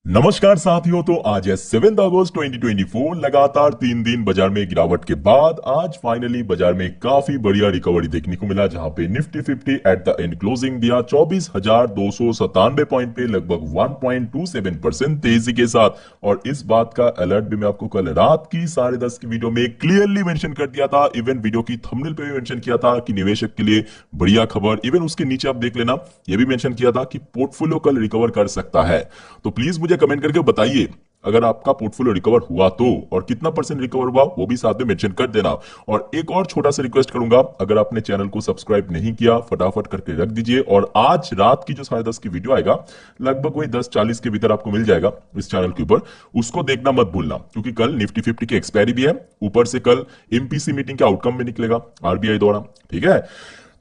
नमस्कार साथियों। तो आज है 7 अगस्त 2024। लगातार 3 दिन बाजार में गिरावट के बाद आज फाइनली बाजार में काफी बढ़िया रिकवरी देखने को मिला, जहां पे Nifty 50 at the end closing दिया 24,297 पॉइंट पे, लगभग 1.27% तेजी के साथ। और इस बात का अलर्ट भी मैं आपको कल रात की 10:30 की वीडियो में क्लियरली मेंशन कर दिया था। इवन वीडियो की थंबनेल पे भी मेंशन किया था कि निवेशक के लिए बढ़िया खबर। इवन उसके नीचे आप देख लेना, यह भी मेंशन किया था कि पोर्टफोलियो कल रिकवर कर सकता है। तो प्लीज मुझे कमेंट करके बताइए अगर आपका पोर्टफोलियो रिकवर हुआ तो, और कितना परसेंट रिकवर हुआ वो भी साथ में मेंशन कर देना। और एक और छोटा सा रिक्वेस्ट करूंगा, अगर आपने चैनल को सब्सक्राइब नहीं किया फटाफट करके रख दीजिए। और आज रात की जो 10:30 की वीडियो आएगा, लगभग वही 10:40 के भीतर आपको मिल जाएगा इस चैनल के ऊपर, उसको देखना मत भूलना, क्योंकि कल निफ्टी 50 की एक्सपायरी भी है, ऊपर से कल एमपीसी मीटिंग का आउटकम भी निकलेगा आरबीआई द्वारा। ठीक है,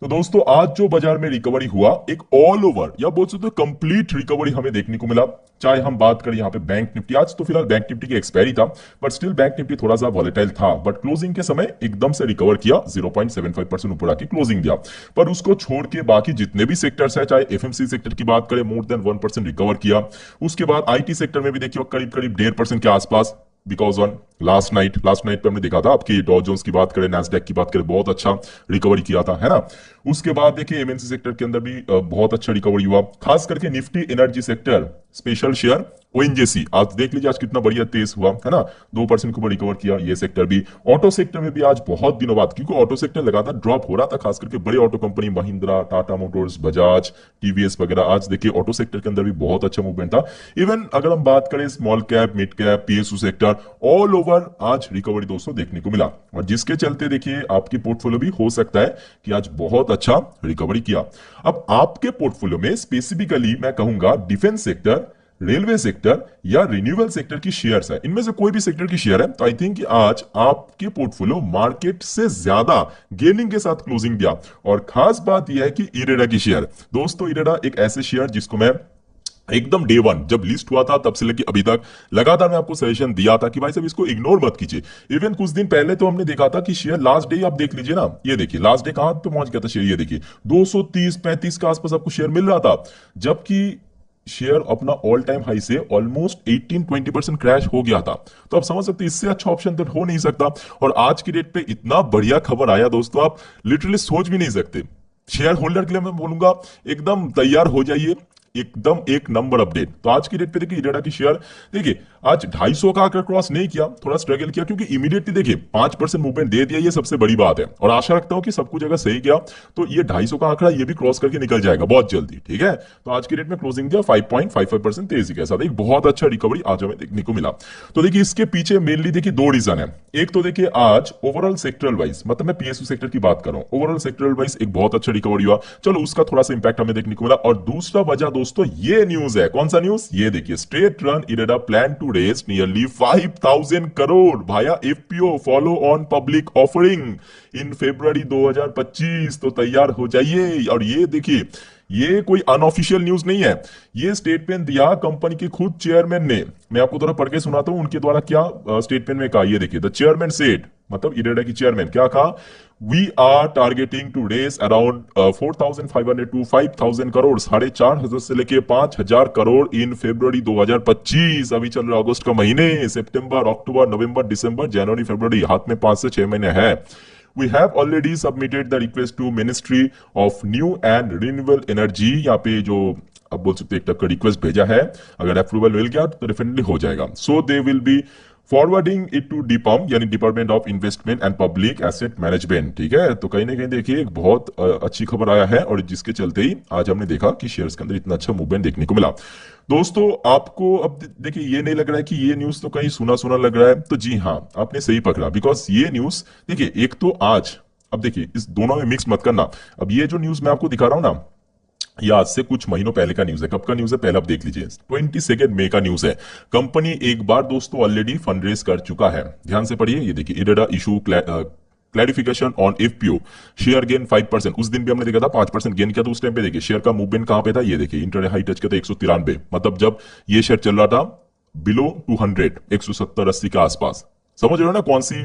तो दोस्तों आज जो बाजार में रिकवरी हुआ, एक ऑल ओवर या बोल सकते हो कंप्लीट रिकवरी हमें देखने को मिला। चाहे हम बात करें यहाँ पे बैंक निफ्टी, आज तो फिलहाल बैंक निफ्टी की एक्सपायरी था, बट स्टिल बैंक निफ्टी थोड़ा सा वॉलेटाइल था, बट क्लोजिंग के समय एकदम से रिकवर किया, 0.75% ऊपर आके क्लोजिंग दिया। पर उसको छोड़ के बाकी जितने भी सेक्टर्स है, चाहे एफएमसी सेक्टर की बात करें, मोर देन 1% रिकवर किया। उसके बाद आईटी सेक्टर में भी देखिए करीब करीब 1.5% के आसपास, बिकॉज ऑन लास्ट नाइट पे हमने देखा था, आपकी डॉ जोन्स की बात करें, नैस्डैक की बात करें, बहुत अच्छा रिकवरी किया था, है ना। उसके बाद देखिए एमएनसी सेक्टर के अंदर भी बहुत अच्छा रिकवरी हुआ, खास करके Nifty energy sector special share ONGC, आज देख लीजिए आज कितना बढ़िया तेज हुआ, है ना, 2% के ऊपर रिकवर किया ये सेक्टर भी। ऑटो सेक्टर में भी आज बहुत दिनों बाद, क्योंकि ऑटो सेक्टर लगातार ड्रॉप हो रहा था, खास करके बड़े auto company Mahindra, Tata Motors, Bajaj, TVS वगैरह, आज देखिए ऑटो सेक्टर के अंदर भी बहुत अच्छा मूवमेंट था। इवन अगर हम बात करें small cap, mid cap, PSU sector, all over आज रिकवरी दोस्तों देखने को मिला, और जिसके चलते देखिए आपकी पोर्टफोलियो भी हो सकता है कि आज बहुत अच्छा रिकवरी किया। अब आपके पोर्टफोलियो में स्पेसिफिकली मैं कहूंगा डिफेंस सेक्टर, रेलवे सेक्टर या रिन्यूएबल सेक्टर की शेयर्स है, इनमें से कोई भी सेक्टर की शेयर है, तो आई थिंक आज आपके पोर्टफोलियो मार्केट से ज्यादा गेनिंग के साथ क्लोजिंग दिया। और खास बात यह है कि इरेडा की शेयर, दोस्तों इरेडा एक ऐसे शेयर जिसको मैं एकदम डे वन जब लिस्ट हुआ था तब से लेके अभी तक लगातार मैं आपको सजेशन दिया था कि भाई साहब इसको इग्नोर मत कीजिए। इवन कुछ दिन पहले तो हमने देखा था कि शेयर लास्ट डे आप देख लीजिए ना, ये देखिए लास्ट डे कहां पे पहुंच गया था शेयर, ये देखिए 230-35 के आसपास आपको शेयर मिल रहा था, जबकि शेयर अपना ऑल टाइम हाई से ऑलमोस्ट 18-20% क्रैश हो गया था। तो आप समझ सकते हैं इससे अच्छा ऑप्शन तो हो नहीं सकता। और आज की डेट पे इतना बढ़िया खबर आया दोस्तों, आप लिटरली सोच भी नहीं सकते। शेयर होल्डर के लिए मैं बोलूंगा एकदम तैयार हो जाइए, एकदम एक नंबर अपडेट। तो आज की डेट पे देखिए इरेडा की शेयर देखिए आज 250 का आंकड़ा क्रॉस नहीं किया, थोड़ा स्ट्रगल किया, क्योंकि इमीडिएटली देखिए 5% मूवमेंट दे दिया, ये सबसे बड़ी बात है। और आशा रखता हूं कि सब कुछ अगर सही गया तो ये 250 का आंकड़ा ये भी क्रॉस करके निकल जाएगा बहुत जल्दी। ठीक है, तो आज की डेट में क्लोजिंग दिया 5.55% तेजी के साथ, एक बहुत अच्छा रिकवरी आज हमें देखने को मिला। तो देखिए इसके पीछे मेनली देखिए दो रीजन है। एक तो देखिए आज ओवरऑल सेक्टरल वाइज, मतलब मैं पीएसयू सेक्टर की बात कर रहा हूं, ओवरऑल सेक्टरल वाइज एक बहुत अच्छा रिकवरी हुआ, चलो उसका थोड़ा सा इंपैक्ट हमें देखने को मिला। और दूसरा वजह दोस्तों ये न्यूज है, कौन सा न्यूज, ये देखिए straight run IREDA plan to raise nearly 5,000 crore भाया FPO follow on public offering in February 2025। तो तैयार हो जाइए। और ये देखिए ये कोई अनऑफिशियल न्यूज नहीं है, ये स्टेटमेंट दिया कंपनी के खुद चेयरमैन ने। मैं आपको थोड़ा पढ़ के सुनाता हूं उनके द्वारा क्या स्टेटमेंट में कहा। ये देखिए द चेयरमैन सेड, मतलब इरेडा की चेयरमैन क्या कहा, we are targeting to raise around 4,500 to 5,000 crore, 4,500 से लेके 5,000 करोड़ इन फरवरी 2025। अभी चल रहा अगस्त का महीने, सितंबर, अक्टूबर, नवंबर, दिसंबर, जनवरी, फरवरी, हाथ में 5 से 6 महीने है। We have already submitted the request to Ministry of New and Renewable Energy। यहाँ पे जो अब बोल सकते एक टाइप का रिक्वेस्ट भेजा है, अगर अप्रूवल मिल गया तो डेफिनेटली हो जाएगा। So they will be forwarding it to DIPAM, यानी department of investment and public asset management. ठीक है, तो कहीं ना कहीं देखिए एक बहुत अच्छी खबर आया है, और जिसके चलते ही आज हमने देखा कि शेयर्स के अंदर इतना अच्छा मूवमेंट देखने को मिला। दोस्तों आपको अब देखिए ये नहीं लग रहा है कि ये न्यूज तो कहीं सुना सुना लग रहा है, तो जी हाँ आपने सही पकड़ा, बिकॉज ये न्यूज देखिए एक तो आज, अब देखिए इस दोनों में मिक्स मत करना। अब ये जो न्यूज मैं आपको दिखा रहा हूं ना, ये आज से कुछ महीनों पहले का न्यूज है। कब का न्यूज है पहले आप देख लीजिए, 22 मई का न्यूज है। कंपनी एक बार दोस्तों ऑलरेडी फंड रेज कर चुका है, ध्यान से पढ़िए। ये देखिए IREDA issue clarification on FPO, share gain 5%। उस दिन भी हमने देखा था 5% गेन किया, तो उस टाइम पे देखिए शेयर का मूवमेंट कहां पे था, ये देखिए इंटरडे हाई टच किया था 193, मतलब जब ये शेयर चल रहा था बिलो 200, 170-80 के आसपास, समझ रहे हो ना कौन सी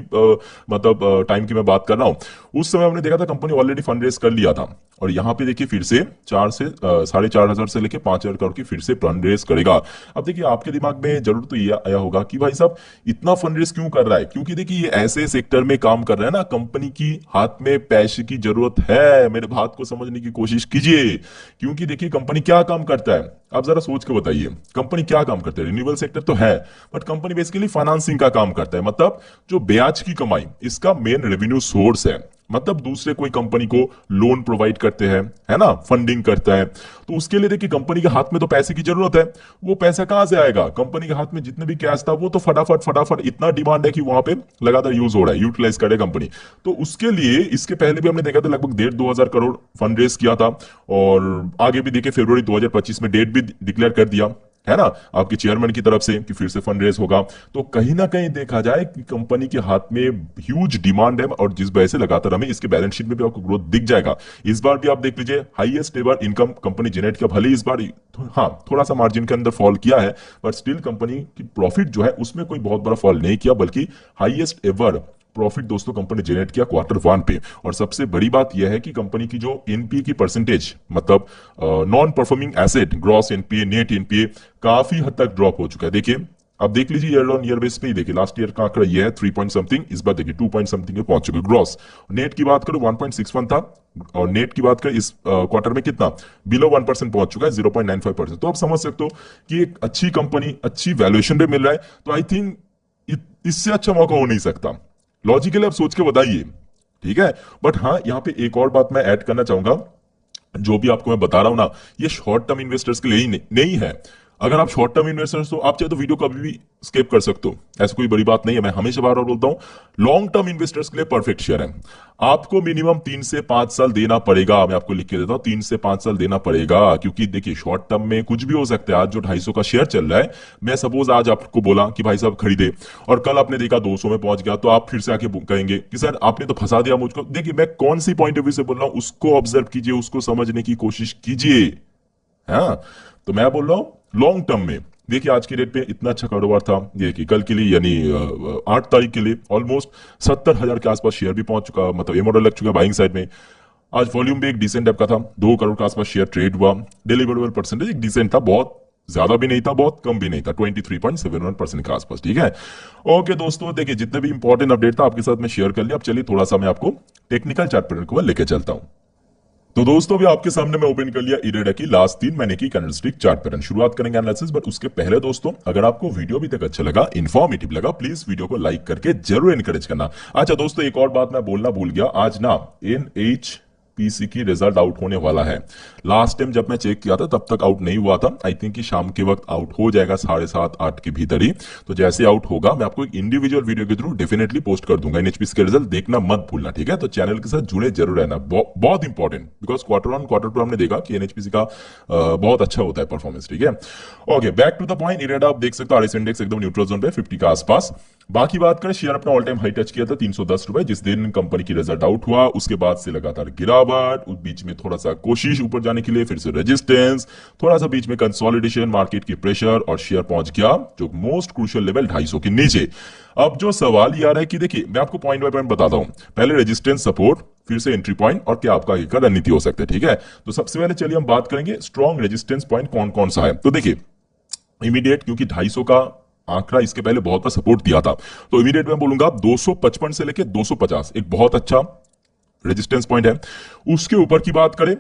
मतलब टाइम की मैं बात कर रहा हूं। उस समय हमने देखा था कंपनी ऑलरेडी फंड रेज कर लिया था, और यहाँ पे देखिए फिर से 4,500 से लेके 5,000 करोड़ की फिर से फंड रेज करेगा। अब देखिए आपके दिमाग में जरूर तो ये आया होगा कि भाई साहब इतना फंड रेज क्यों कर रहा है, क्योंकि देखिए ये ऐसे सेक्टर में काम कर रहा है ना, कंपनी की हाथ में पैसे की जरूरत है। मेरे बात को समझने की कोशिश कीजिए, क्योंकि देखिए कंपनी क्या काम करता है, आप जरा सोच के बताइए कंपनी क्या काम करता है। रिन्यूएबल सेक्टर तो है, बट कंपनी बेसिकली फाइनेंसिंग का काम करता है, मतलब जो ब्याज की कमाई इसका मेन रेवेन्यू सोर्स है। मतलब दूसरे कोई कंपनी को लोन प्रोवाइड करते हैं, है ना, फंडिंग करता है, तो उसके लिए देखिए कंपनी के हाथ में तो पैसे की जरूरत है। वो पैसा कहां से आएगा, कंपनी के हाथ में जितने भी कैश था वो तो फटाफट फटाफट इतना डिमांड है कि वहां पे लगातार यूज हो रहा है, यूटिलाइज करे कंपनी। तो उसके लिए इसके पहले भी हमने देखा था लगभग 1,500-2,000 करोड़ फंड रेज किया था, और आगे भी देखिए फरवरी 2025 में डेट भी डिक्लेयर कर दिया है ना आपके चेयरमैन की तरफ से कि फिर से फंड रेज होगा। तो कहीं ना कहीं देखा जाए कि कंपनी के हाथ में ह्यूज डिमांड है, और जिस वजह से लगातार हमें इसके बैलेंस शीट में भी आपको ग्रोथ दिख जाएगा। इस बार भी आप देख लीजिए highest ever income company generate किया, भले इस बार हाँ थोड़ा सा मार्जिन के अंदर फॉल किया है, बट स्टिल कंपनी की प्रॉफिट जो है उसमें कोई बहुत बड़ा फॉल नहीं किया, बल्कि हाईएस्ट एवर प्रॉफिट दोस्तों कंपनी जनरेट किया Q1 पे। और सबसे बड़ी बात यह है कि कंपनी की जो एनपीए की परसेंटेज, मतलब non performing asset, gross NPA, net NPA काफी हद तक ड्रॉप हो चुका है। देखिए अब देख लीजिए ईयर ऑन ईयर बेस पे ही देखिए, लास्ट ईयर का आंकड़ा ये है 3 पॉइंट समथिंग, इस बार देखिए 2 पॉइंट समथिंग पे पहुंच चुके ग्रॉस। नेट की बात करो 1.61 था, और नेट की बात करें इस क्वार्टर में कितना बिलो 1% पहुंच चुका है, 0.95%। तो आप समझ सकते हो कि एक अच्छी कंपनी अच्छी वैल्यूएशन पे मिल रहा है, तो आई थिंक इससे अच्छा मौका हो नहीं सकता। लॉजिकली आप सोच के बताइए, ठीक है। बट हाँ यहाँ पे एक और बात मैं ऐड करना चाहूंगा, जो भी आपको मैं बता रहा हूं ना, ये शॉर्ट टर्म इन्वेस्टर्स के लिए ही नहीं है। अगर आप शॉर्ट टर्म इन्वेस्टर्स हो, आप चाहे तो वीडियो कभी भी स्किप कर सकते हो, ऐसा कोई बड़ी बात नहीं है। मैं हमेशा बार बार बोलता हूं लॉन्ग टर्म इन्वेस्टर्स के लिए परफेक्ट शेयर है। आपको मिनिमम 3 से 5 साल देना पड़ेगा, मैं आपको लिख के देता हूं 3 से 5 साल देना पड़ेगा, क्योंकि देखिए शॉर्ट टर्म में कुछ भी हो सकता है। आज जो 250 का शेयर चल रहा है, मैं सपोज आज आपको बोला कि भाई साहब खरीदे, और कल आपने देखा 200 में पहुंच गया, तो आप फिर से आके कहेंगे कि सर आपने तो फंसा दिया मुझको। देखिए मैं कौन सी पॉइंट ऑफ व्यू से बोल रहा हूं उसको ऑब्जर्व कीजिए, उसको समझने की कोशिश कीजिए। हाँ तो मैं बोल रहा हूं लॉन्ग टर्म में देखिए आज की डेट पे इतना अच्छा कारोबार था, देखिए कल के लिए यानी 8 तारीख के लिए ऑलमोस्ट 70,000 के आसपास शेयर भी पहुंच चुका, मतलब ये मॉडल लग चुका बाइंग साइड में। आज वॉल्यूम भी एक डिसेंट टाइप का था, 2 करोड़ के आसपास शेयर ट्रेड हुआ। डिलीवरेबल परसेंटेज एक डिसेंट था, बहुत ज्यादा भी नहीं था बहुत कम भी नहीं था, 23.71% के आसपास, ठीक है। ओके दोस्तों देखिए जितने भी इंपॉर्टेंट अपडेट था आपके साथ में शेयर कर लिया। अब चलिए थोड़ा सा मैं आपको टेक्निकल चार्ट पैटर्न को लेके चलता हूं। तो दोस्तों भी आपके सामने मैं ओपन कर लिया इरेडा की लास्ट 3 महीने की कैंडलस्टिक चार्ट पैटर्न। शुरुआत करेंगे एनालिसिस, बट उसके पहले दोस्तों अगर आपको वीडियो अभी तक अच्छा लगा, इन्फॉर्मेटिव लगा, प्लीज वीडियो को लाइक करके जरूर एनकरेज करना। अच्छा दोस्तों एक और बात मैं बोलना भूल गया, आज ना NHPC की रिजल्ट आउट होने वाला है। लास्ट टाइम जब मैं चेक किया था तब तक आउट नहीं हुआ था, आई थिंक कि शाम के वक्त आउट हो जाएगा 7:30-8 के भीतर ही। तो जैसे आउट होगा मैं आपको एक इंडिविजुअल वीडियो के थ्रू डेफिनेटली पोस्ट कर दूंगा। NHPC के रिजल्ट देखना मत भूलना, ठीक है। तो चैनल के साथ जुड़े जरूर रहना, बहुत इंपॉर्टेंट, बिकॉज क्वार्टर हमने देखा कि NHPC का बहुत अच्छा होता है परफॉर्मेंस, ठीक है। Okay back to the point, IREDA आप देख सकते हो RS इंडेक्स एकदम न्यूट्रल जोन पे 50 के आसपास। बाकी बात करें, शेयर अपना ऑल टाइम हाई टच किया था 310 रुपए जिस दिन कंपनी की रिजल्ट आउट हुआ, उसके बाद से लगातार गिरावट, उस बीच में थोड़ा सा कोशिश ऊपर जाने के लिए, फिर से रेजिस्टेंस, थोड़ा सा बीच में कंसोलिडेशन, मार्केट की प्रेशर, और शेयर पहुंच गया जो मोस्ट क्रूशियल लेवल 250 के नीचे। अब जो सवाल ये आ रहा है कि देखिए मैं आपको पॉइंट बाय पॉइंट बताता हूं, पहले रेजिस्टेंस, सपोर्ट, फिर से एंट्री पॉइंट, और क्या आपका आगे का रणनीति हो सकता है, ठीक है। तो सबसे पहले चलिए हम बात करेंगे स्ट्रॉन्ग रेजिस्टेंस पॉइंट कौन कौन सा है। तो देखिए इमीडिएट, क्योंकि 250 का आंकड़ा इसके पहले बहुत बार सपोर्ट दिया था, तो इमीडिएट मैं बोलूंगा 255 से लेके 250 एक बहुत अच्छा रेजिस्टेंस पॉइंट है। उसके ऊपर की बात करें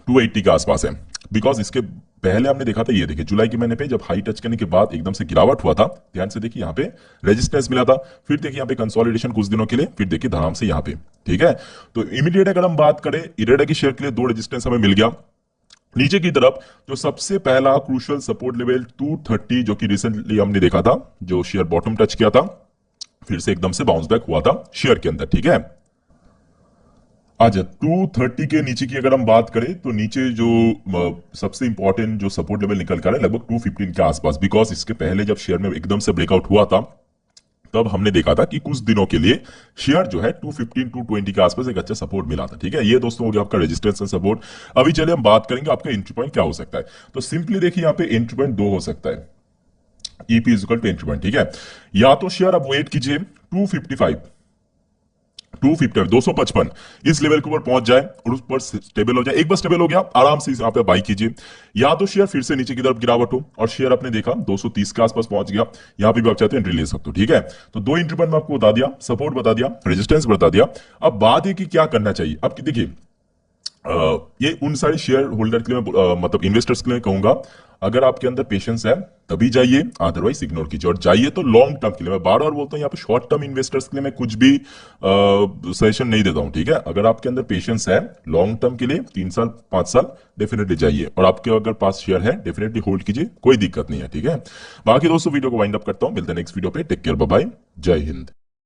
280 के आसपास है, बिकॉज इसके पहले हमने देखा था, ये देखिए जुलाई के महीने पे जब हाई टच करने के बाद एकदम से गिरावट हुआ था, ध्यान से देखिए यहाँ पे रेजिस्टेंस मिला था, फिर देखिए यहाँ पे कंसोलिडेशन कुछ दिनों के लिए, फिर देखिए धड़ाम से यहाँ पे, ठीक है। तो इमीडिएट अगर हम बात करें इरेडा की शेयर के लिए 2 रेजिस्टेंस हमें मिल गया। नीचे की तरफ जो सबसे पहला क्रूशियल सपोर्ट लेवल 230 जो कि रिसेंटली हमने देखा था, जो शेयर बॉटम टच किया था, फिर से एकदम से बाउंस बैक हुआ था शेयर के अंदर, ठीक है। अच्छा 230 के नीचे की अगर हम बात करें तो नीचे जो सबसे इंपॉर्टेंट जो सपोर्ट लेवल निकल कर है लगभग 215 के आसपास, बिकॉज इसके पहले जब शेयर में एकदम से ब्रेकआउट हुआ था तब हमने देखा था कि कुछ दिनों के लिए शेयर जो है 215-220 के आसपास एक अच्छा सपोर्ट मिला था, ठीक है। ये दोस्तों हो गया आपका रेजिस्टेंस एंड सपोर्ट। अभी चलिए हम बात करेंगे आपका एंट्री पॉइंट क्या हो सकता है। तो सिंपली देखिए यहाँ पे एंट्री पॉइंट 2 हो सकता है, EP equal to entry point, ठीक है। या तो शेयर अब वेट कीजिए 255 इस लेवल के ऊपर पहुंच जाए और उस पर स्टेबल हो जाए, एक बार स्टेबल हो गया आराम से यहाँ पे बाई कीजिए। या तो शेयर फिर से नीचे की तरफ गिरावट हो और शेयर आपने देखा 230 के आसपास पहुंच गया, यहाँ पे भी आप चाहते हैं एंट्री ले सकते हो, ठीक है। तो दो एंट्री पॉइंट मैं आपको बता दिया, सपोर्ट बता दिया, रेजिस्टेंस बता दिया। अब बात है कि क्या करना चाहिए। अब देखिए ये उन सारे शेयर होल्डर के लिए मैं मतलब इन्वेस्टर्स के लिए कहूंगा, अगर आपके अंदर पेशेंस है तभी जाइए, अदरवाइज इग्नोर कीजिए। और जाइए तो लॉन्ग टर्म के लिए, मैं बार बार बोलता हूं यहाँ पे शॉर्ट टर्म इन्वेस्टर्स के लिए मैं कुछ भी सजेशन नहीं देता हूं, ठीक है। अगर आपके अंदर पेशेंस है लॉन्ग टर्म के लिए 3 साल 5 साल डेफिनेटली जाइए, और आपके अगर पास शेयर है डेफिनेटली होल्ड कीजिए, कोई दिक्कत नहीं है, ठीक है। बाकी दोस्तों वीडियो को वाइंड अप करता हूं, मिलते हैं नेक्स्ट वीडियो पे, टेक केयर, बाय बाय, जय हिंद।